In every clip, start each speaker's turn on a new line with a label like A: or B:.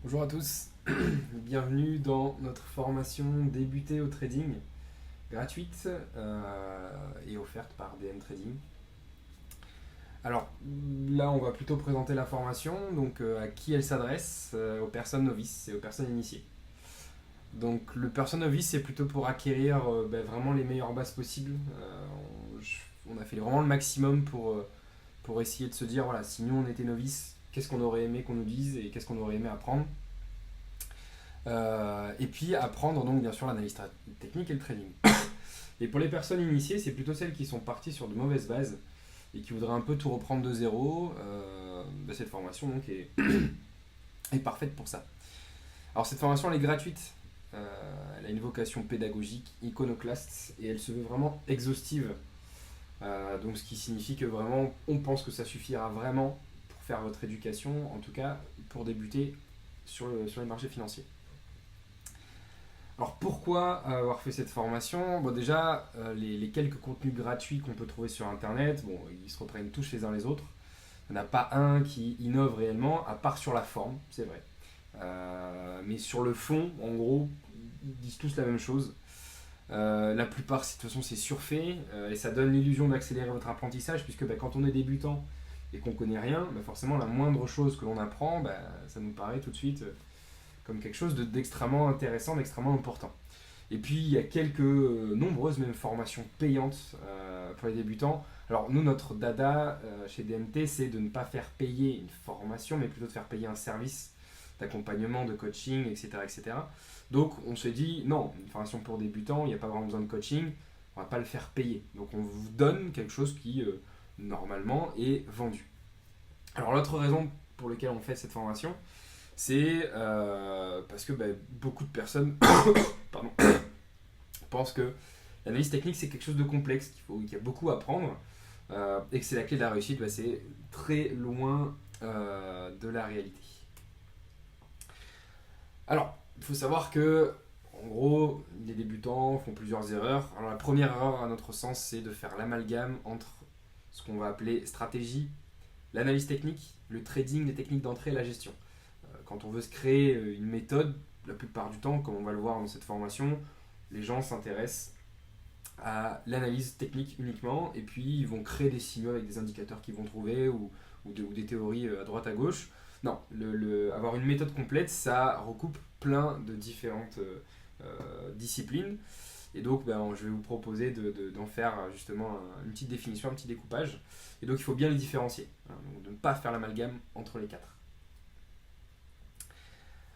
A: Bonjour à tous, bienvenue dans notre formation Débuter au trading, gratuite et offerte par DM Trading. Alors là, on va plutôt présenter la formation, donc à qui elle s'adresse, aux personnes novices et aux personnes initiées. Donc le personne novice, c'est plutôt pour acquérir vraiment les meilleures bases possibles. On a fait vraiment le maximum pour essayer de se dire, voilà, si nous on était novice, qu'est-ce qu'on aurait aimé qu'on nous dise et qu'est-ce qu'on aurait aimé apprendre. Et puis apprendre donc bien sûr l'analyse technique et le trading. Et pour les personnes initiées, c'est plutôt celles qui sont parties sur de mauvaises bases et qui voudraient un peu tout reprendre de zéro. Cette formation donc est parfaite pour ça. Alors cette formation elle est gratuite, elle a une vocation pédagogique, iconoclaste et elle se veut vraiment exhaustive. Donc ce qui signifie que vraiment on pense que ça suffira vraiment pour faire votre éducation, en tout cas pour débuter sur les marchés financiers. Alors pourquoi avoir fait cette formation? Bon déjà, les quelques contenus gratuits qu'on peut trouver sur internet, bon, ils se reprennent tous les uns les autres. Il n'y en a pas un qui innove réellement, à part sur la forme, c'est vrai. Mais sur le fond, en gros, ils disent tous la même chose. La plupart, de toute façon, c'est surfait et ça donne l'illusion d'accélérer votre apprentissage, puisque quand on est débutant et qu'on connaît rien, forcément la moindre chose que l'on apprend, ça nous paraît tout de suite comme quelque chose d'extrêmement intéressant, d'extrêmement important. Et puis il y a quelques nombreuses même formations payantes pour les débutants. Alors nous, notre dada chez DMT, c'est de ne pas faire payer une formation, mais plutôt de faire payer un service d'accompagnement, de coaching, etc., etc. Donc on se dit, non, une formation pour débutants, il n'y a pas vraiment besoin de coaching, on ne va pas le faire payer. Donc on vous donne quelque chose qui, normalement, est vendu. Alors l'autre raison pour laquelle on fait cette formation, c'est parce que beaucoup de personnes pardon, pensent que l'analyse technique c'est quelque chose de complexe, qu'il y a beaucoup à apprendre et que c'est la clé de la réussite. C'est très loin de la réalité. Alors, il faut savoir que, en gros, les débutants font plusieurs erreurs. Alors la première erreur à notre sens, c'est de faire l'amalgame entre ce qu'on va appeler stratégie, l'analyse technique, le trading, les techniques d'entrée et la gestion. Quand on veut se créer une méthode, la plupart du temps, comme on va le voir dans cette formation, les gens s'intéressent à l'analyse technique uniquement et puis ils vont créer des signaux avec des indicateurs qu'ils vont trouver ou des théories à droite à gauche. Non, avoir une méthode complète, ça recoupe plein de différentes disciplines. Et donc, je vais vous proposer d'en faire justement une petite définition, un petit découpage. Et donc, il faut bien les différencier, donc de ne pas faire l'amalgame entre les quatre.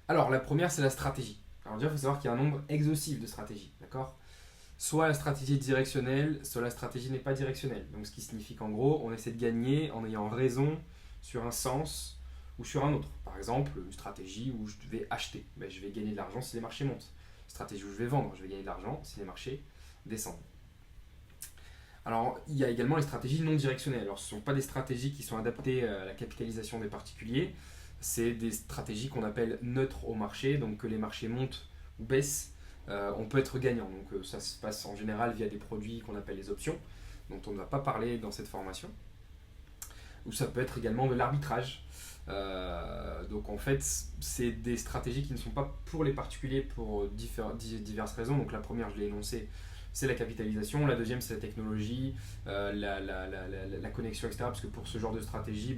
A: Alors, la première, c'est la stratégie. Alors déjà, il faut savoir qu'il y a un nombre exhaustif de stratégies, d'accord? Soit la stratégie est directionnelle, soit la stratégie n'est pas directionnelle. Donc, ce qui signifie qu'en gros, on essaie de gagner en ayant raison sur un sens ou sur un autre. Par exemple, une stratégie où je vais acheter, je vais gagner de l'argent si les marchés montent. Une stratégie où je vais vendre, je vais gagner de l'argent si les marchés descendent. Alors, il y a également les stratégies non directionnelles. Alors, ce ne sont pas des stratégies qui sont adaptées à la capitalisation des particuliers, c'est des stratégies qu'on appelle neutres au marché, donc que les marchés montent ou baissent, on peut être gagnant. Donc ça se passe en général via des produits qu'on appelle les options, dont on ne va pas parler dans cette formation. Ou ça peut être également de l'arbitrage. Donc en fait, c'est des stratégies qui ne sont pas pour les particuliers pour diverses raisons. Donc la première, je l'ai énoncée, c'est la capitalisation. La deuxième, c'est la technologie, la connexion, etc. Parce que pour ce genre de stratégie,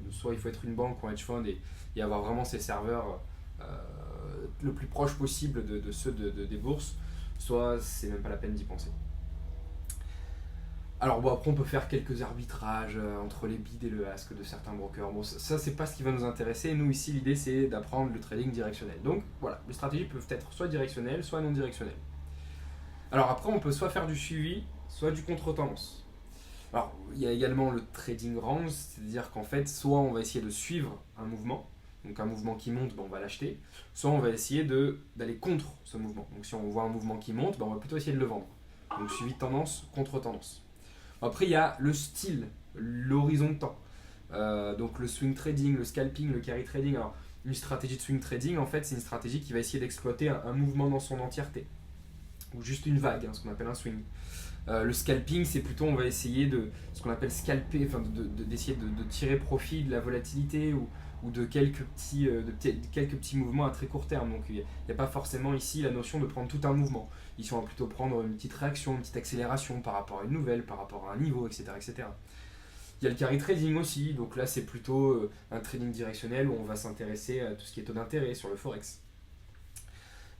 A: soit il faut être une banque ou un hedge fund et avoir vraiment ces serveurs le plus proche possible de ceux des bourses, soit c'est même pas la peine d'y penser. Alors après on peut faire quelques arbitrages entre les bids et le ask de certains brokers. Bon, ça c'est pas ce qui va nous intéresser. Nous ici l'idée c'est d'apprendre le trading directionnel. Donc voilà, les stratégies peuvent être soit directionnelles, soit non directionnelles. Alors après on peut soit faire du suivi, soit du contre-tendance. Alors il y a également le trading range, c'est-à-dire qu'en fait soit on va essayer de suivre un mouvement, donc un mouvement qui monte, on va l'acheter, soit on va essayer d'aller contre ce mouvement. Donc si on voit un mouvement qui monte, on va plutôt essayer de le vendre. Donc suivi de tendance, contre-tendance. Après, il y a le style, l'horizon de temps. Donc le swing trading, le scalping, le carry trading. Alors, une stratégie de swing trading, en fait, c'est une stratégie qui va essayer d'exploiter un mouvement dans son entièreté. Ou juste une vague, ce qu'on appelle un swing. Le scalping, c'est plutôt, on va essayer de ce qu'on appelle scalper, d'essayer de tirer profit de la volatilité ou ou de quelques petits mouvements à très court terme. Donc il n'y a pas forcément ici la notion de prendre tout un mouvement. Ils vont plutôt prendre une petite réaction, une petite accélération par rapport à une nouvelle, par rapport à un niveau, etc. etc. Il y a le carry trading aussi, donc là c'est plutôt un trading directionnel où on va s'intéresser à tout ce qui est taux d'intérêt sur le forex.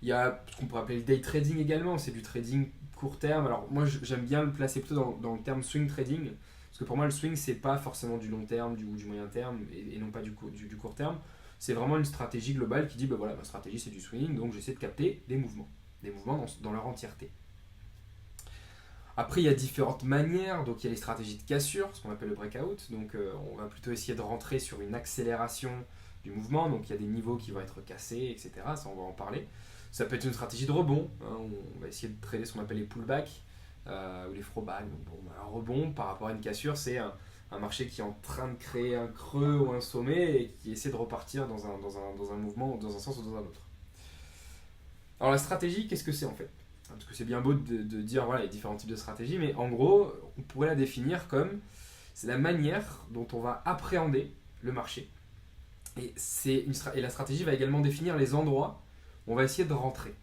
A: Il y a ce qu'on pourrait appeler le day trading également, c'est du trading court terme. Alors moi j'aime bien le placer plutôt dans le terme swing trading, parce que pour moi le swing c'est pas forcément du long terme ou du moyen terme et non pas du court terme. C'est vraiment une stratégie globale qui dit bah voilà, ma stratégie c'est du swing, donc j'essaie de capter des mouvements dans leur entièreté. Après, il y a différentes manières. Donc, il y a les stratégies de cassure, ce qu'on appelle le breakout. Donc, on va plutôt essayer de rentrer sur une accélération du mouvement. Donc, il y a des niveaux qui vont être cassés, etc. Ça, on va en parler. Ça peut être une stratégie de rebond. Hein, on va essayer de trader ce qu'on appelle les pullbacks ou les throwbacks. Donc, bon, un rebond par rapport à une cassure, c'est un marché qui est en train de créer un creux ou un sommet et qui essaie de repartir dans un mouvement, dans un sens ou dans un autre. Alors, la stratégie, qu'est-ce que c'est en fait ? Parce que c'est bien beau de dire voilà, les différents types de stratégies, mais en gros, on pourrait la définir comme c'est la manière dont on va appréhender le marché. Et la stratégie va également définir les endroits où on va essayer de rentrer.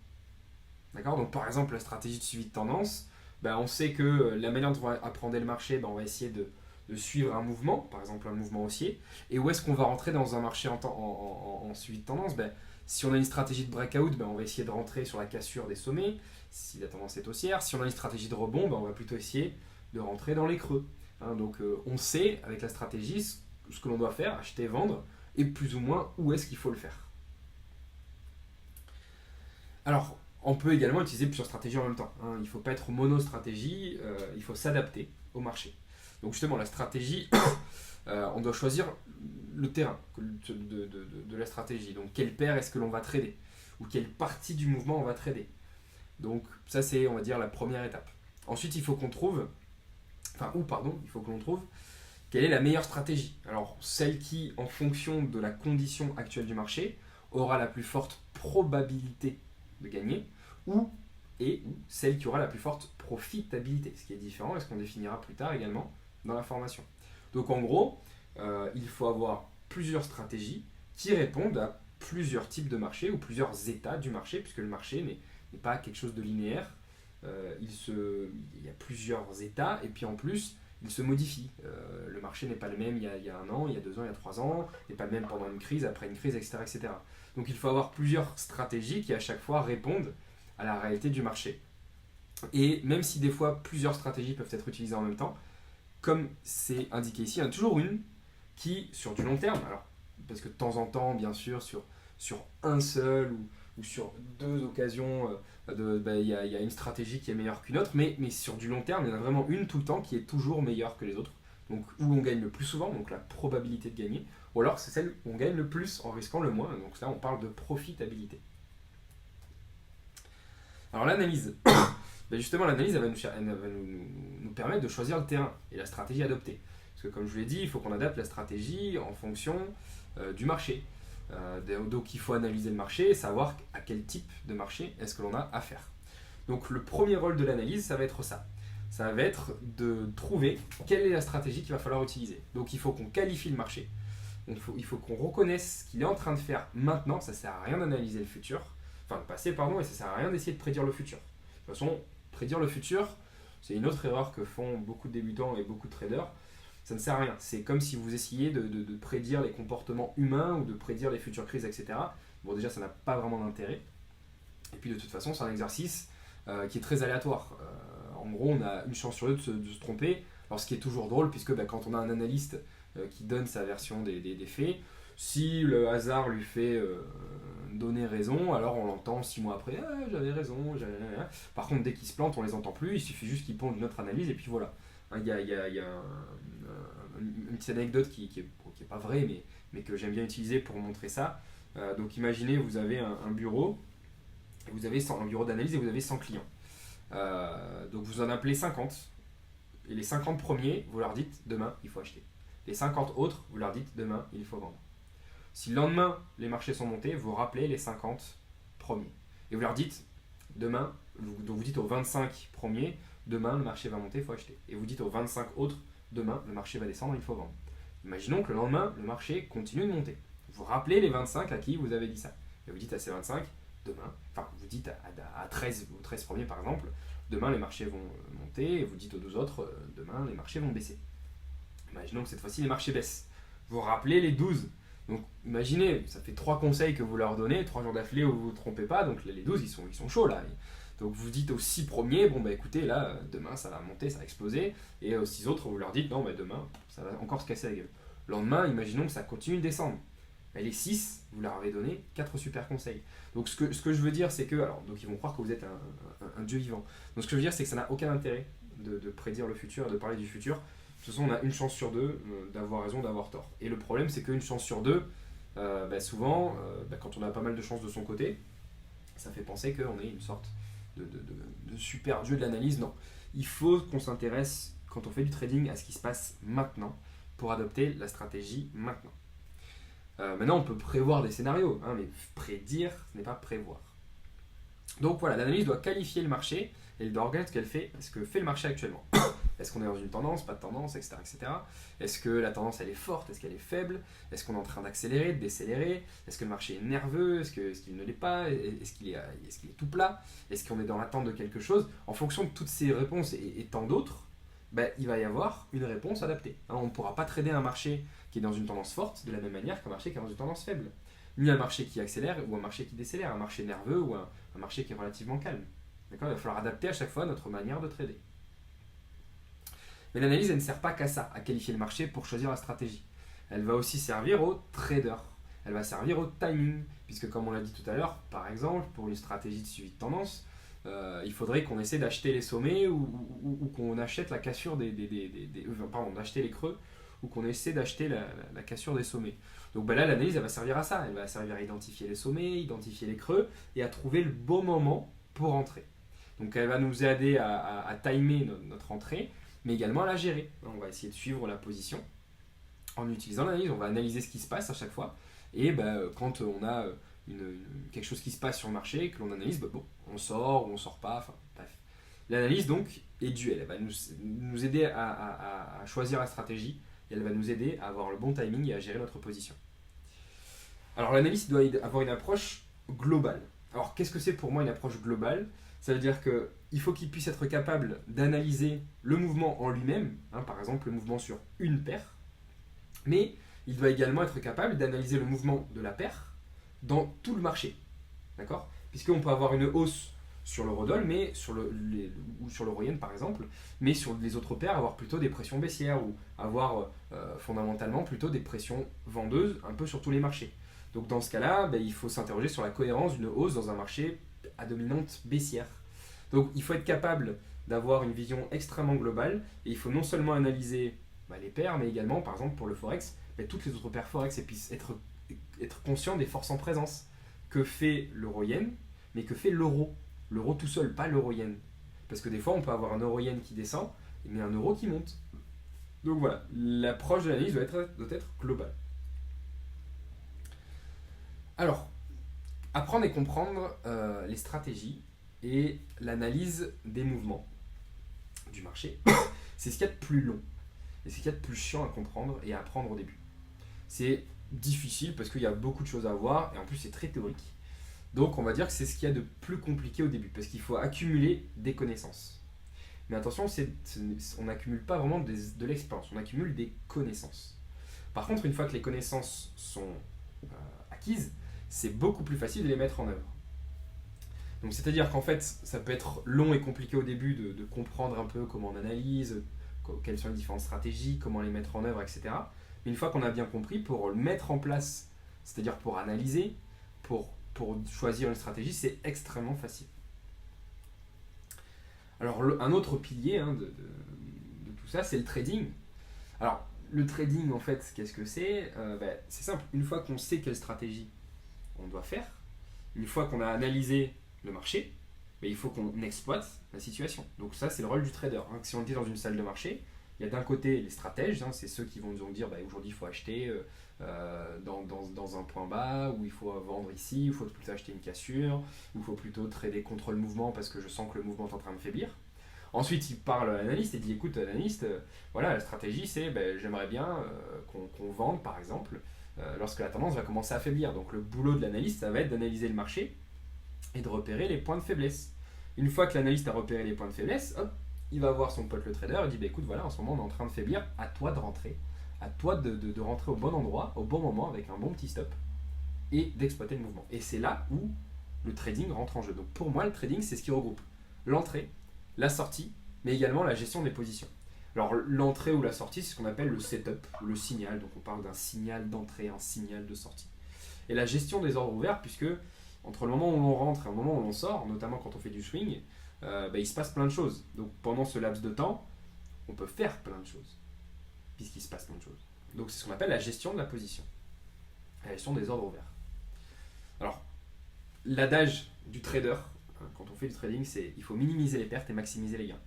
A: D'accord ? Donc par exemple, la stratégie de suivi de tendance, on sait que la manière dont on va appréhender le marché, on va essayer de suivre un mouvement, par exemple un mouvement haussier. Et où est-ce qu'on va rentrer dans un marché en suivi de tendance ? Si on a une stratégie de breakout, on va essayer de rentrer sur la cassure des sommets, si la tendance est haussière. Si on a une stratégie de rebond, on va plutôt essayer de rentrer dans les creux. Hein, donc on sait avec la stratégie ce que l'on doit faire, acheter, vendre, et plus ou moins où est-ce qu'il faut le faire. Alors, on peut également utiliser plusieurs stratégies en même temps. Hein. Il ne faut pas être mono-stratégie, il faut s'adapter au marché. Donc justement, la stratégie, on doit choisir le terrain de la stratégie. Donc quelle paire est-ce que l'on va trader ? Ou quelle partie du mouvement on va trader ? Donc ça c'est, on va dire, la première étape. Ensuite, il faut que l'on trouve quelle est la meilleure stratégie. Alors celle qui, en fonction de la condition actuelle du marché, aura la plus forte probabilité de gagner, ou celle qui aura la plus forte profitabilité, ce qui est différent et ce qu'on définira plus tard également dans la formation. Donc en gros, il faut avoir plusieurs stratégies qui répondent à plusieurs types de marchés ou plusieurs états du marché, puisque le marché n'est pas quelque chose de linéaire. Il y a plusieurs états et puis en plus, il se modifie. Le marché n'est pas le même il y a un an, il y a 2 ans, il y a 3 ans, il n'est pas le même pendant une crise, après une crise, etc., etc. Donc il faut avoir plusieurs stratégies qui à chaque fois répondent à la réalité du marché. Et même si des fois plusieurs stratégies peuvent être utilisées en même temps, comme c'est indiqué ici, il y en a toujours une qui, sur du long terme, alors, parce que de temps en temps, bien sûr, sur un seul ou sur 2 occasions, il y a une stratégie qui est meilleure qu'une autre, mais sur du long terme, il y en a vraiment une tout le temps qui est toujours meilleure que les autres. Donc où on gagne le plus souvent, donc la probabilité de gagner, ou alors c'est celle où on gagne le plus en risquant le moins, donc là on parle de profitabilité. Alors l'analyse. Justement, l'analyse elle va nous permettre de choisir le terrain et la stratégie adoptée. Parce que comme je vous l'ai dit, il faut qu'on adapte la stratégie en fonction du marché. Donc il faut analyser le marché et savoir à quel type de marché est-ce que l'on a affaire. Donc le premier rôle de l'analyse, ça va être ça. Ça va être de trouver quelle est la stratégie qu'il va falloir utiliser. Donc il faut qu'on qualifie le marché. Il faut qu'on reconnaisse ce qu'il est en train de faire maintenant. Ça ne sert à rien d'analyser le futur. Enfin le passé, pardon, et ça ne sert à rien d'essayer de prédire le futur. De toute façon, prédire le futur, c'est une autre erreur que font beaucoup de débutants et beaucoup de traders. Ça ne sert à rien. C'est comme si vous essayiez de prédire les comportements humains ou de prédire les futures crises, etc. Bon, déjà, ça n'a pas vraiment d'intérêt. Et puis, de toute façon, c'est un exercice qui est très aléatoire. En gros, on a une chance sur deux de se tromper. Alors, ce qui est toujours drôle, puisque quand on a un analyste qui donne sa version des faits, si le hasard lui fait donner raison, alors on l'entend 6 mois après, ah, j'avais raison. Par contre, dès qu'il se plante, on les entend plus. Il suffit juste qu'il pondent une autre analyse, et puis voilà. Il y a une petite anecdote qui est pas vraie, mais que j'aime bien utiliser pour montrer ça. Donc imaginez, vous avez un bureau, et vous avez un bureau d'analyse et vous avez 100 clients. Donc vous en appelez 50, et les 50 premiers, vous leur dites demain il faut acheter. Les 50 autres, vous leur dites demain il faut vendre. Si le lendemain les marchés sont montés, vous rappelez les 50 premiers. Et vous leur dites demain, donc vous dites aux 25 premiers, demain le marché va monter, il faut acheter. Et vous dites aux 25 autres, demain le marché va descendre, il faut vendre. Imaginons que le lendemain le marché continue de monter. Vous rappelez les 25 à qui vous avez dit ça. Et vous dites à ces 25, demain, enfin vous dites à 13, aux 13 premiers par exemple, demain les marchés vont monter, et vous dites aux 12 autres, demain les marchés vont baisser. Imaginons que cette fois-ci les marchés baissent. Vous rappelez les 12. Donc imaginez, ça fait 3 conseils que vous leur donnez, 3 jours d'affilée où vous ne vous trompez pas, donc les 12 ils sont chauds là. Donc vous dites aux 6 premiers, bon bah écoutez là, demain ça va monter, ça va exploser, et aux 6 autres vous leur dites, non bah demain ça va encore se casser la gueule. Le lendemain, imaginons que ça continue de descendre. Et les 6, vous leur avez donné 4 super conseils. Donc ce que je veux dire c'est que, alors donc ils vont croire que vous êtes un dieu vivant. Donc ce que je veux dire c'est que ça n'a aucun intérêt de prédire le futur et de parler du futur. De toute façon on a une chance sur deux d'avoir raison, d'avoir tort. Et le problème c'est qu'une chance sur deux, souvent quand on a pas mal de chances de son côté, ça fait penser qu'on est une sorte de super dieu de l'analyse. Non, il faut qu'on s'intéresse quand on fait du trading à ce qui se passe maintenant pour adopter la stratégie maintenant. Maintenant on peut prévoir des scénarios, hein, mais prédire ce n'est pas prévoir. Donc voilà, l'analyse doit qualifier le marché et elle doit regarder ce que fait le marché actuellement. Est-ce qu'on est dans une tendance, pas de tendance, etc. etc. Est-ce que la tendance elle est forte, est-ce qu'elle est faible? Est-ce qu'on est en train d'accélérer, de décélérer? Est-ce que le marché est nerveux? Est-ce qu'il ne l'est pas? Est-ce qu'il est tout plat? Est-ce qu'on est dans l'attente de quelque chose? En fonction de toutes ces réponses et tant d'autres, il va y avoir une réponse adaptée. On ne pourra pas trader un marché qui est dans une tendance forte de la même manière qu'un marché qui est dans une tendance faible. Ni un marché qui accélère ou un marché qui décélère, un marché nerveux ou un marché qui est relativement calme. D'accord? Il va falloir adapter à chaque fois notre manière de trader. Mais l'analyse, elle ne sert pas qu'à ça, à qualifier le marché pour choisir la stratégie. Elle va aussi servir aux traders. Elle va servir au timing, puisque comme on l'a dit tout à l'heure, par exemple, pour une stratégie de suivi de tendance, il faudrait qu'on essaie d'acheter les sommets ou qu'on achète la cassure d'acheter les creux ou qu'on essaie d'acheter la cassure des sommets. Donc là, l'analyse, elle va servir à ça. Elle va servir à identifier les sommets, identifier les creux et à trouver le bon moment pour entrer. Donc elle va nous aider à timer notre entrée, mais également à la gérer. On va essayer de suivre la position en utilisant l'analyse. On va analyser ce qui se passe à chaque fois. Et quand on a quelque chose qui se passe sur le marché, que l'on analyse, on sort ou on sort pas. Enfin, bref. L'analyse donc est duel. Elle va nous aider à choisir la stratégie et elle va nous aider à avoir le bon timing et à gérer notre position. Alors l'analyse doit avoir une approche globale. Alors qu'est-ce que c'est pour moi une approche globale? Ça veut dire qu'il faut qu'il puisse être capable d'analyser le mouvement en lui-même, par exemple le mouvement sur une paire, mais il doit également être capable d'analyser le mouvement de la paire dans tout le marché. D'accord? Puisqu'on peut avoir une hausse sur l'eurodoll, mais ou sur l'euro yen par exemple, mais sur les autres paires avoir plutôt des pressions baissières ou avoir fondamentalement plutôt des pressions vendeuses un peu sur tous les marchés. Donc dans ce cas-là, il faut s'interroger sur la cohérence d'une hausse dans un marché à dominante baissière. Donc il faut être capable d'avoir une vision extrêmement globale et il faut non seulement analyser les paires, mais également, par exemple pour le Forex, toutes les autres paires Forex et puis être conscient des forces en présence. Que fait l'euro-yen, mais que fait l'euro? L'euro tout seul, pas l'euro-yen. Parce que des fois, on peut avoir un euro-yen qui descend, mais un euro qui monte. Donc voilà, l'approche de l'analyse doit être globale. Alors, apprendre et comprendre les stratégies et l'analyse des mouvements du marché, c'est ce qu'il y a de plus long. Et c'est ce qu'il y a de plus chiant à comprendre et à apprendre au début. C'est difficile parce qu'il y a beaucoup de choses à voir et en plus c'est très théorique. Donc on va dire que c'est ce qu'il y a de plus compliqué au début parce qu'il faut accumuler des connaissances. Mais attention, on n'accumule pas vraiment de l'expérience, on accumule des connaissances. Par contre, une fois que les connaissances sont acquises, c'est beaucoup plus facile de les mettre en œuvre. Donc c'est-à-dire qu'en fait, ça peut être long et compliqué au début de comprendre un peu comment on analyse, quelles sont les différentes stratégies, comment les mettre en œuvre, etc. Mais une fois qu'on a bien compris, pour le mettre en place, c'est-à-dire pour analyser, pour choisir une stratégie, c'est extrêmement facile. Alors un autre pilier de tout ça, c'est le trading. Alors le trading, en fait, qu'est-ce que c'est? C'est simple, une fois qu'on sait quelle stratégie on doit faire, une fois qu'on a analysé le marché, il faut qu'on exploite la situation. Donc ça, c'est le rôle du trader. Si on était dans une salle de marché, il y a d'un côté les stratèges, c'est ceux qui vont nous dire aujourd'hui il faut acheter dans un point bas, ou il faut vendre ici, il faut plutôt acheter une cassure, ou il faut plutôt trader contre le mouvement parce que je sens que le mouvement est en train de faiblir. Ensuite, il parle à l'analyste et dit écoute, l'analyste, voilà, la stratégie c'est j'aimerais bien qu'on vende par exemple lorsque la tendance va commencer à faiblir. Donc le boulot de l'analyste, ça va être d'analyser le marché et de repérer les points de faiblesse. Une fois que l'analyste a repéré les points de faiblesse, hop, il va voir son pote le trader et dit bah, écoute, voilà, en ce moment on est en train de faiblir, à toi de rentrer. À toi de rentrer au bon endroit, au bon moment, avec un bon petit stop, et d'exploiter le mouvement. Et c'est là où le trading rentre en jeu. Donc pour moi, le trading, c'est ce qui regroupe l'entrée, la sortie, mais également la gestion des positions. Alors l'entrée ou la sortie, c'est ce qu'on appelle le setup, ou le signal. Donc on parle d'un signal d'entrée, un signal de sortie. Et la gestion des ordres ouverts, puisque entre le moment où l'on rentre et le moment où l'on sort, notamment quand on fait du swing, il se passe plein de choses. Donc pendant ce laps de temps, on peut faire plein de choses, puisqu'il se passe plein de choses. Donc c'est ce qu'on appelle la gestion de la position, la gestion des ordres ouverts. Alors, l'adage du trader, quand on fait du trading, c'est il faut minimiser les pertes et maximiser les gains.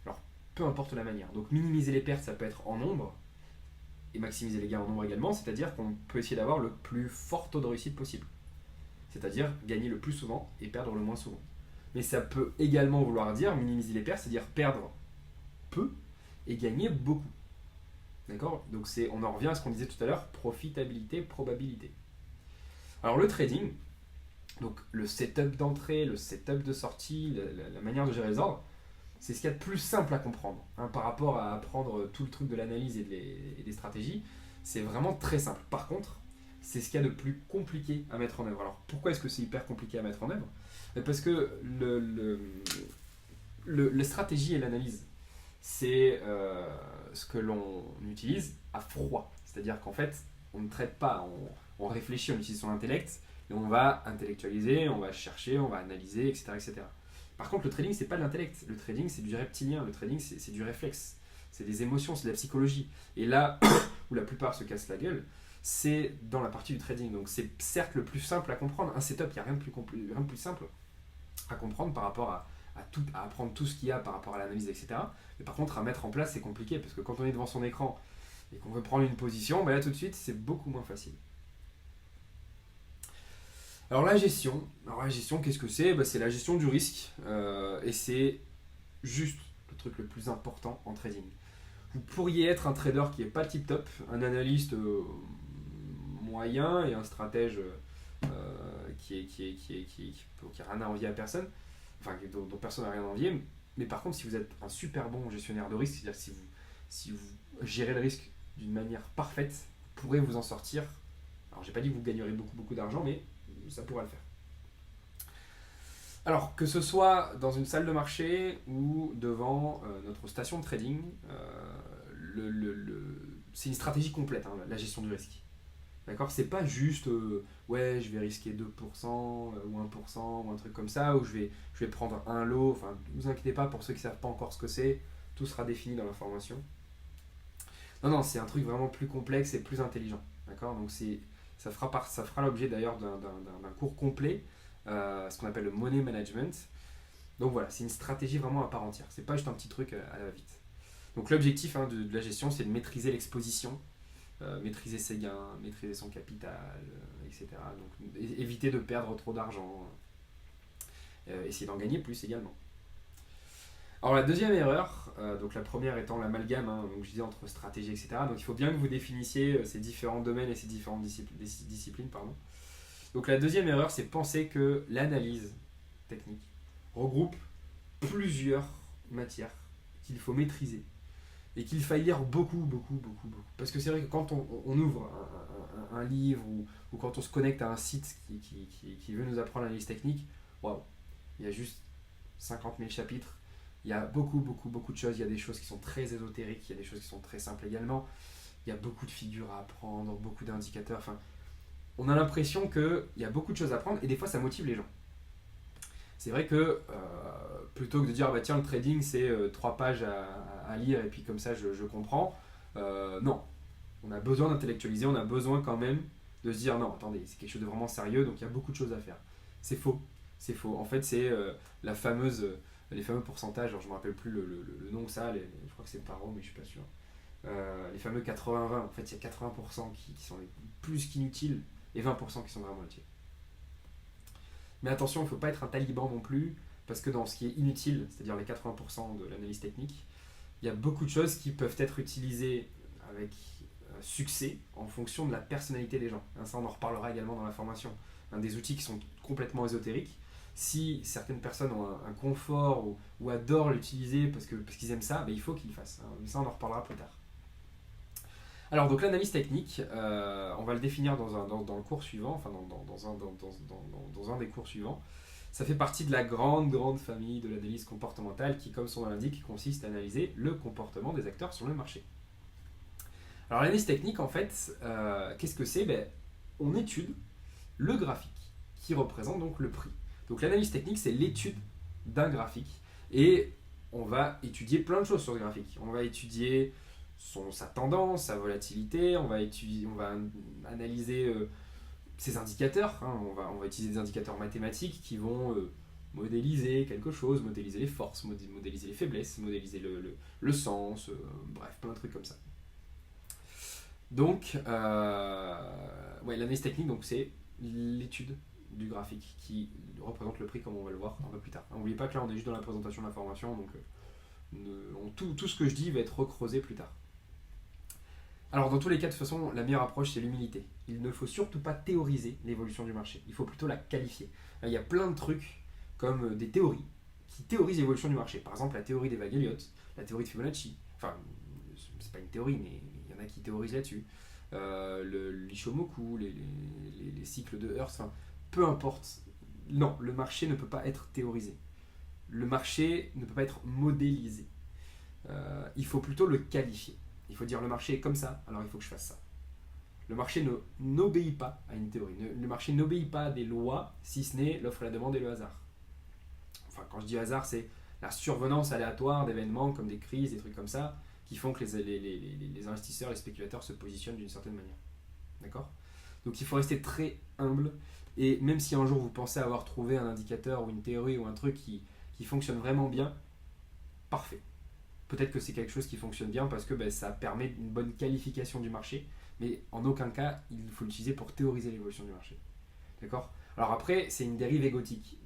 A: Alors, peu importe la manière. Donc minimiser les pertes, ça peut être en nombre, et maximiser les gains en nombre également, c'est-à-dire qu'on peut essayer d'avoir le plus fort taux de réussite possible. C'est-à-dire gagner le plus souvent et perdre le moins souvent. Mais ça peut également vouloir dire minimiser les pertes, c'est-à-dire perdre peu et gagner beaucoup. D'accord? Donc on en revient à ce qu'on disait tout à l'heure, profitabilité, probabilité. Alors le trading, donc le setup d'entrée, le setup de sortie, la manière de gérer les ordres, c'est ce qu'il y a de plus simple à comprendre par rapport à apprendre tout le truc de l'analyse et des stratégies. C'est vraiment très simple. Par contre, c'est ce qu'il y a de plus compliqué à mettre en œuvre. Alors pourquoi est-ce que c'est hyper compliqué à mettre en œuvre? Parce que la stratégie et l'analyse, c'est ce que l'on utilise à froid. C'est-à-dire qu'en fait, on ne traite pas, on réfléchit, on utilise son intellect, et on va intellectualiser, on va chercher, on va analyser, etc. etc. Par contre, le trading, c'est pas de l'intellect. Le trading, c'est du reptilien. Le trading, c'est du réflexe. C'est des émotions, c'est de la psychologie. Et là où la plupart se cassent la gueule, c'est dans la partie du trading. Donc c'est certes le plus simple à comprendre. Un setup, il n'y a rien de plus simple à comprendre par rapport à apprendre tout ce qu'il y a par rapport à l'analyse, etc. Mais par contre, à mettre en place, c'est compliqué. Parce que quand on est devant son écran et qu'on veut prendre une position, là tout de suite, c'est beaucoup moins facile. Alors la gestion, qu'est-ce que c'est? C'est la gestion du risque et c'est juste le truc le plus important en trading. Vous pourriez être un trader qui n'est pas tip top, un analyste moyen et un stratège qui n'a rien à envier à personne, enfin dont personne n'a rien à envier. Mais par contre, si vous êtes un super bon gestionnaire de risque, c'est-à-dire si vous gérez le risque d'une manière parfaite, vous pourrez vous en sortir. Alors j'ai pas dit que vous gagnerez beaucoup d'argent, mais ça pourra le faire. Alors, que ce soit dans une salle de marché ou devant notre station de trading, c'est une stratégie complète, la gestion du risque. D'accord? C'est pas juste, ouais, je vais risquer 2% ou 1% ou un truc comme ça, ou je vais prendre un lot. Enfin, ne vous inquiétez pas, pour ceux qui ne savent pas encore ce que c'est, tout sera défini dans l'information. Non, c'est un truc vraiment plus complexe et plus intelligent. D'accord? Donc, ça fera l'objet d'ailleurs d'un cours complet, ce qu'on appelle le money management. Donc voilà, c'est une stratégie vraiment à part entière. C'est pas juste un petit truc à la va-vite. Donc l'objectif de la gestion, c'est de maîtriser l'exposition, maîtriser ses gains, maîtriser son capital, etc. Donc éviter de perdre trop d'argent, essayer d'en gagner plus également. Alors la deuxième erreur, donc la première étant l'amalgame, donc je disais entre stratégie, etc. Donc il faut bien que vous définissiez ces différents domaines et ces différentes disciplines. Donc la deuxième erreur, c'est penser que l'analyse technique regroupe plusieurs matières qu'il faut maîtriser et qu'il faille lire beaucoup. Parce que c'est vrai que quand on ouvre un livre ou quand on se connecte à un site qui veut nous apprendre l'analyse technique, waouh, il y a juste 50 000 chapitres. Il y a beaucoup de choses. Il y a des choses qui sont très ésotériques, il y a des choses qui sont très simples également. Il y a beaucoup de figures à apprendre, beaucoup d'indicateurs. Enfin, on a l'impression qu'il y a beaucoup de choses à apprendre et des fois ça motive les gens. C'est vrai que plutôt que de dire tiens, le trading c'est 3 pages à lire et puis comme ça je comprends, non. On a besoin d'intellectualiser, on a besoin quand même de se dire non, attendez, c'est quelque chose de vraiment sérieux, donc il y a beaucoup de choses à faire. C'est faux. En fait, c'est les fameux pourcentages, alors je ne me rappelle plus le nom que ça, je crois que c'est Paro, mais je ne suis pas sûr. Les fameux 80-20, en fait, il y a 80% qui sont les plus qu'inutiles et 20% qui sont vraiment utiles. Mais attention, il ne faut pas être un taliban non plus, parce que dans ce qui est inutile, c'est-à-dire les 80% de l'analyse technique, il y a beaucoup de choses qui peuvent être utilisées avec succès en fonction de la personnalité des gens. Ça, on en reparlera également dans la formation. Des outils qui sont complètement ésotériques. Si certaines personnes ont un confort ou adorent l'utiliser parce qu'ils aiment ça, il faut qu'ils le fassent. Mais ça, on en reparlera plus tard. Alors, donc l'analyse technique, on va le définir dans le cours suivant, enfin dans un des cours suivants. Ça fait partie de la grande famille de l'analyse comportementale qui, comme son nom l'indique, consiste à analyser le comportement des acteurs sur le marché. Alors l'analyse technique, en fait, qu'est-ce que c'est? On étude le graphique qui représente donc le prix. Donc l'analyse technique, c'est l'étude d'un graphique et on va étudier plein de choses sur le graphique. On va étudier sa tendance, sa volatilité, on va analyser ses indicateurs. On va utiliser des indicateurs mathématiques qui vont modéliser quelque chose, modéliser les forces, modéliser les faiblesses, modéliser le sens, bref, plein de trucs comme ça. Donc, l'analyse technique, donc, c'est l'étude du graphique qui représente le prix comme on va le voir un peu plus tard. N'oubliez pas que là on est juste dans la présentation de l'information, donc tout ce que je dis va être recreusé plus tard. Alors dans tous les cas, de toute façon, la meilleure approche c'est l'humilité. Il ne faut surtout pas théoriser l'évolution du marché, il faut plutôt la qualifier. Il y a plein de trucs comme des théories qui théorisent l'évolution du marché. Par exemple la théorie des vagues Elliott, la théorie de Fibonacci, enfin c'est pas une théorie mais il y en a qui théorisent là-dessus. L'Ishimoku, les cycles de Hearst, peu importe. Non, le marché ne peut pas être théorisé. Le marché ne peut pas être modélisé. Il faut plutôt le qualifier. Il faut dire le marché est comme ça, alors il faut que je fasse ça. Le marché n'obéit pas à une théorie. Le marché n'obéit pas à des lois, si ce n'est l'offre et la demande et le hasard. Enfin, quand je dis hasard, c'est la survenance aléatoire d'événements comme des crises, des trucs comme ça, qui font que les investisseurs, les spéculateurs se positionnent d'une certaine manière. D'accord ? Donc il faut rester très humble. Et même si un jour vous pensez avoir trouvé un indicateur ou une théorie ou un truc qui fonctionne vraiment bien, parfait. Peut-être que c'est quelque chose qui fonctionne bien parce que ça permet une bonne qualification du marché, mais en aucun cas il faut l'utiliser pour théoriser l'évolution du marché. D'accord ? Alors après, c'est une dérive égotique.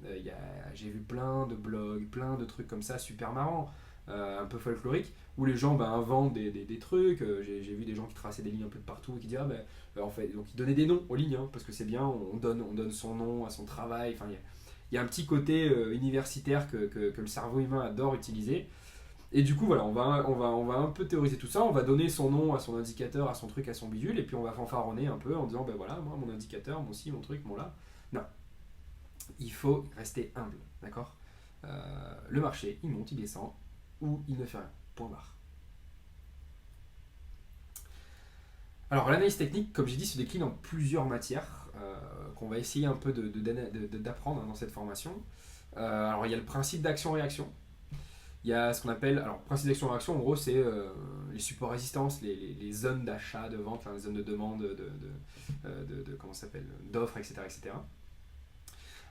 A: J'ai vu plein de blogs, plein de trucs comme ça super marrants, un peu folkloriques, où les gens inventent des trucs. J'ai vu des gens qui traçaient des lignes un peu de partout et qui disaient en fait, donc ils donnaient des noms aux lignes, parce que c'est bien, on donne son nom à son travail. Enfin, il y a un petit côté universitaire que le cerveau humain adore utiliser. Et du coup, voilà, on va un peu théoriser tout ça, on va donner son nom à son indicateur, à son truc, à son bidule, et puis on va fanfaronner un peu en disant, voilà, moi, mon indicateur, mon ci, mon truc, mon là. Non. Il faut rester humble, d'accord ? Le marché, il monte, il descend, ou il ne fait rien. Point barre. Alors, l'analyse technique, comme j'ai dit, se décline en plusieurs matières qu'on va essayer un peu d'apprendre dans cette formation. Alors, il y a le principe d'action-réaction. Il y a ce qu'on appelle, alors principe d'action-réaction, en gros, c'est les supports résistance, les zones d'achat, de vente, les zones de demande, comment ça s'appelle, d'offres, etc., etc.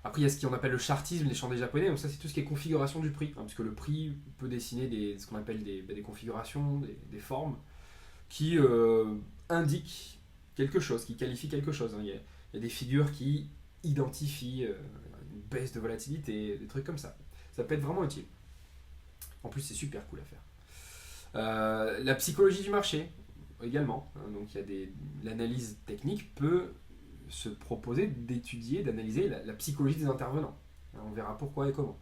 A: Après, il y a ce qu'on appelle le chartisme, les champs des japonais, donc ça, c'est tout ce qui est configuration du prix, puisque le prix peut dessiner ce qu'on appelle des configurations, des formes, qui indiquent quelque chose, qui qualifient quelque chose. Il y a des figures qui identifient une baisse de volatilité, des trucs comme ça. Ça peut être vraiment utile. En plus, c'est super cool à faire. La psychologie du marché, également. Donc, l'analyse technique peut se proposer d'étudier, d'analyser la psychologie des intervenants. On verra pourquoi et comment.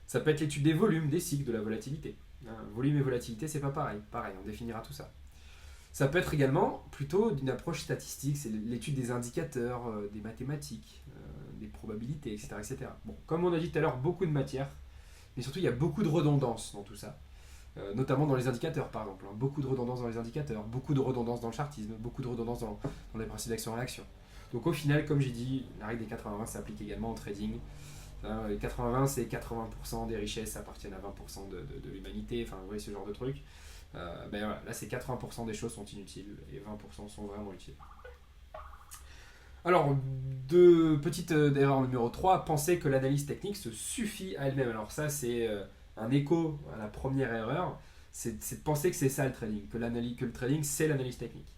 A: Ça peut être l'étude des volumes, des cycles, de la volatilité. Volume et volatilité, c'est pas pareil. Pareil, on définira tout ça. Ça peut être également plutôt d'une approche statistique, c'est l'étude des indicateurs, des mathématiques, des probabilités, etc., etc. Bon, comme on a dit tout à l'heure, beaucoup de matières. Mais surtout, il y a beaucoup de redondance dans tout ça, notamment dans les indicateurs, par exemple. Beaucoup de redondance dans les indicateurs, beaucoup de redondance dans le chartisme, beaucoup de redondance dans les principes d'action-réaction. Donc au final, comme j'ai dit, la règle des 80-20 s'applique également au trading. Les 80-20, c'est 80% des richesses appartiennent à 20% de l'humanité, enfin vous voyez ce genre de truc. Voilà, là, c'est 80% des choses sont inutiles et 20% sont vraiment utiles. Alors, petite erreur numéro 3, penser que l'analyse technique se suffit à elle-même. Alors ça, c'est un écho à la première erreur, c'est de penser que c'est ça le trading, que le trading, c'est l'analyse technique.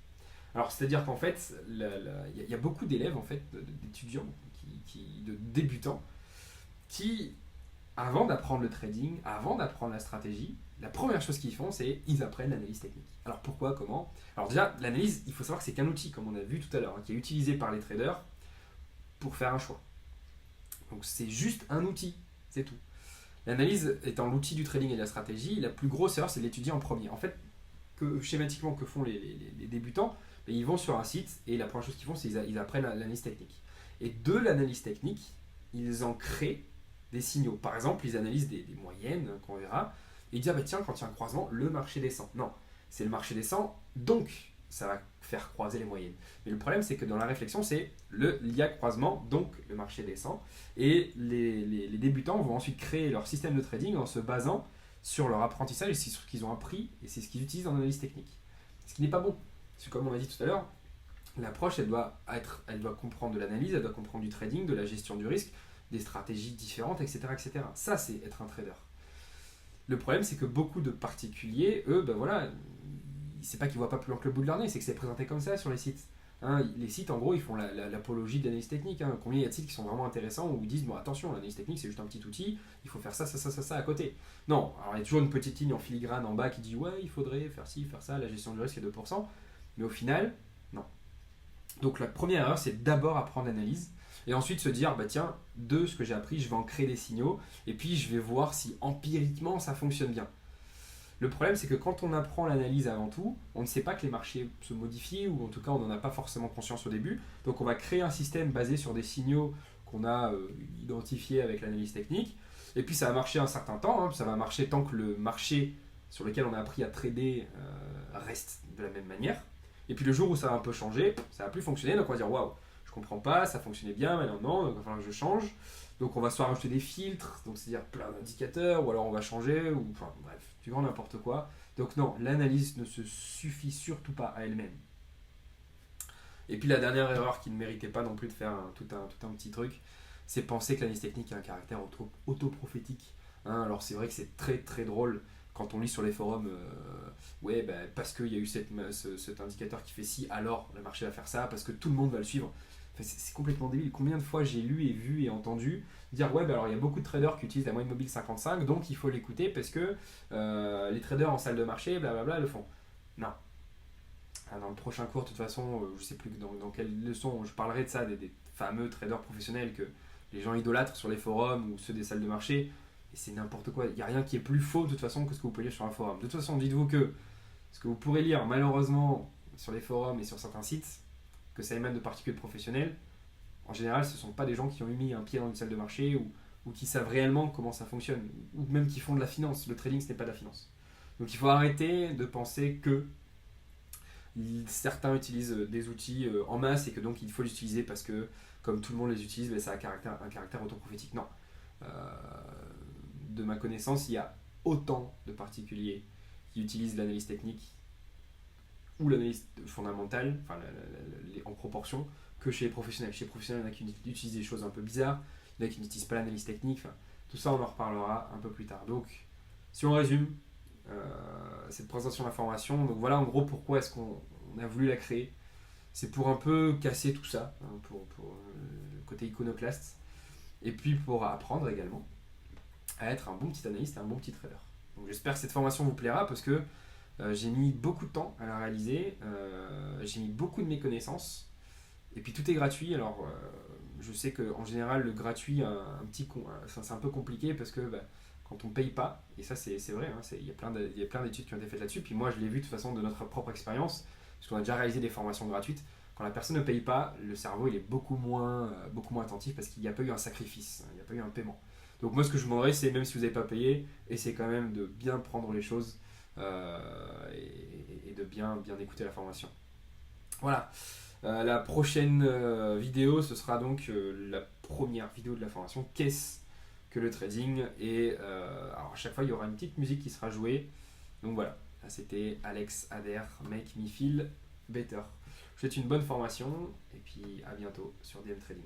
A: Alors, c'est-à-dire qu'en fait, il y a beaucoup d'élèves, en fait, d'étudiants, de débutants, qui, avant d'apprendre le trading, avant d'apprendre la stratégie, la première chose qu'ils font, c'est ils apprennent l'analyse technique. Alors pourquoi, comment? Alors déjà, l'analyse, il faut savoir que c'est qu'un outil, comme on a vu tout à l'heure, hein, qui est utilisé par les traders pour faire un choix. Donc c'est juste un outil, c'est tout. L'analyse étant l'outil du trading et de la stratégie, la plus grosse erreur, c'est de l'étudier en premier. En fait, schématiquement, que font les débutants? Ils vont sur un site et la première chose qu'ils font, c'est qu'ils apprennent l'analyse technique. Et de l'analyse technique, ils en créent des signaux. Par exemple, ils analysent des moyennes, qu'on verra, et ils disent, ah bah tiens, quand il y a un croisement, le marché descend. Non, c'est le marché descend, donc ça va faire croiser les moyennes. Mais le problème, c'est que dans la réflexion, il y a croisement, donc le marché descend. Et les débutants vont ensuite créer leur système de trading en se basant sur leur apprentissage et sur ce qu'ils ont appris, et c'est ce qu'ils utilisent en analyse technique. Ce qui n'est pas bon. Parce que comme on a dit tout à l'heure, l'approche, elle doit comprendre de l'analyse, elle doit comprendre du trading, de la gestion du risque, des stratégies différentes, etc. etc. Ça, c'est être un trader. Le problème, c'est que beaucoup de particuliers, eux, ben voilà, c'est pas qu'ils voient pas plus loin que le bout de leur nez, c'est que c'est présenté comme ça sur les sites. Hein, les sites, en gros, ils font l'apologie de l'analyse technique. Hein. Combien il y a de sites qui sont vraiment intéressants où ils disent, bon, attention, l'analyse technique, c'est juste un petit outil, il faut faire ça, ça, ça, ça, ça à côté. Non, alors il y a toujours une petite ligne en filigrane en bas qui dit, ouais, il faudrait faire ci, faire ça, la gestion du risque est 2%. Mais au final, non. Donc la première erreur, c'est d'abord apprendre l'analyse. Et ensuite se dire, bah tiens, de ce que j'ai appris, je vais en créer des signaux. Et puis je vais voir si empiriquement ça fonctionne bien. Le problème, c'est que quand on apprend l'analyse avant tout, on ne sait pas que les marchés se modifient, ou en tout cas on n'en a pas forcément conscience au début. Donc on va créer un système basé sur des signaux qu'on a identifiés avec l'analyse technique. Et puis ça va marcher un certain temps, hein, ça va marcher tant que le marché sur lequel on a appris à trader reste de la même manière. Et puis le jour où ça va un peu changer, ça va plus fonctionner, donc on va dire waouh, je comprends pas, ça fonctionnait bien, maintenant non, donc il va falloir que je change. Donc on va soit rajouter des filtres, donc c'est-à-dire plein d'indicateurs, ou alors on va changer, ou enfin bref, tu vois n'importe quoi. Donc non, l'analyse ne se suffit surtout pas à elle-même. Et puis la dernière erreur qui ne méritait pas non plus de faire tout un petit truc, c'est penser que l'analyse technique a un caractère autoprophétique. Hein, alors c'est vrai que c'est très très drôle quand on lit sur les forums, ouais, bah, parce qu'il y a eu cet indicateur qui fait ci, alors le marché va faire ça, parce que tout le monde va le suivre. Enfin, c'est complètement débile. Combien de fois j'ai lu et vu et entendu dire, ouais, bah, alors il y a beaucoup de traders qui utilisent la moyenne mobile 55, donc il faut l'écouter parce que les traders en salle de marché, blablabla, le font. Non. Dans le prochain cours, de toute façon, je sais plus dans quelle leçon je parlerai de ça, des fameux traders professionnels que les gens idolâtrent sur les forums ou ceux des salles de marché. Et c'est n'importe quoi. Il n'y a rien qui est plus faux de toute façon que ce que vous pouvez lire sur un forum. De toute façon, dites-vous que ce que vous pourrez lire malheureusement sur les forums et sur certains sites, que ça émane de particuliers professionnels, en général, ce ne sont pas des gens qui ont mis un pied dans une salle de marché ou qui savent réellement comment ça fonctionne, ou même qui font de la finance. Le trading, ce n'est pas de la finance. Donc il faut arrêter de penser que certains utilisent des outils en masse et que donc il faut les utiliser parce que comme tout le monde les utilise, ben, ça a un caractère autoprophétique. Non. Euh, de ma connaissance, il y a autant de particuliers qui utilisent l'analyse technique ou l'analyse fondamentale, enfin, en proportion, que chez les professionnels. Chez les professionnels, il y en a qui utilisent des choses un peu bizarres, il y en a qui n'utilisent pas l'analyse technique. Enfin, tout ça, on en reparlera un peu plus tard. Donc, si on résume cette présentation d'information, donc voilà en gros pourquoi est-ce qu'on a voulu la créer. C'est pour un peu casser tout ça, hein, pour le côté iconoclaste, et puis pour apprendre également à être un bon petit analyste et un bon petit trader. Donc j'espère que cette formation vous plaira parce que j'ai mis beaucoup de temps à la réaliser, j'ai mis beaucoup de mes connaissances, et puis tout est gratuit. Alors je sais qu'en général le gratuit, c'est un peu compliqué parce que quand on ne paye pas, et ça c'est vrai, hein, il y a plein d'études qui ont été faites là-dessus, puis moi je l'ai vu de toute façon de notre propre expérience, parce qu'on a déjà réalisé des formations gratuites. Quand la personne ne paye pas, le cerveau il est beaucoup moins attentif parce qu'il n'y a pas eu un sacrifice, il n'y a pas eu un paiement. Donc moi ce que je vous demanderais, c'est même si vous n'avez pas payé, essayez quand même de bien prendre les choses et de bien écouter la formation. Voilà. La prochaine vidéo, ce sera donc la première vidéo de la formation. Qu'est-ce que le trading? Et alors à chaque fois, il y aura une petite musique qui sera jouée. Donc voilà. Là, c'était Alex Ader, Make Me Feel Better. Je vous souhaite une bonne formation et puis à bientôt sur DM Trading.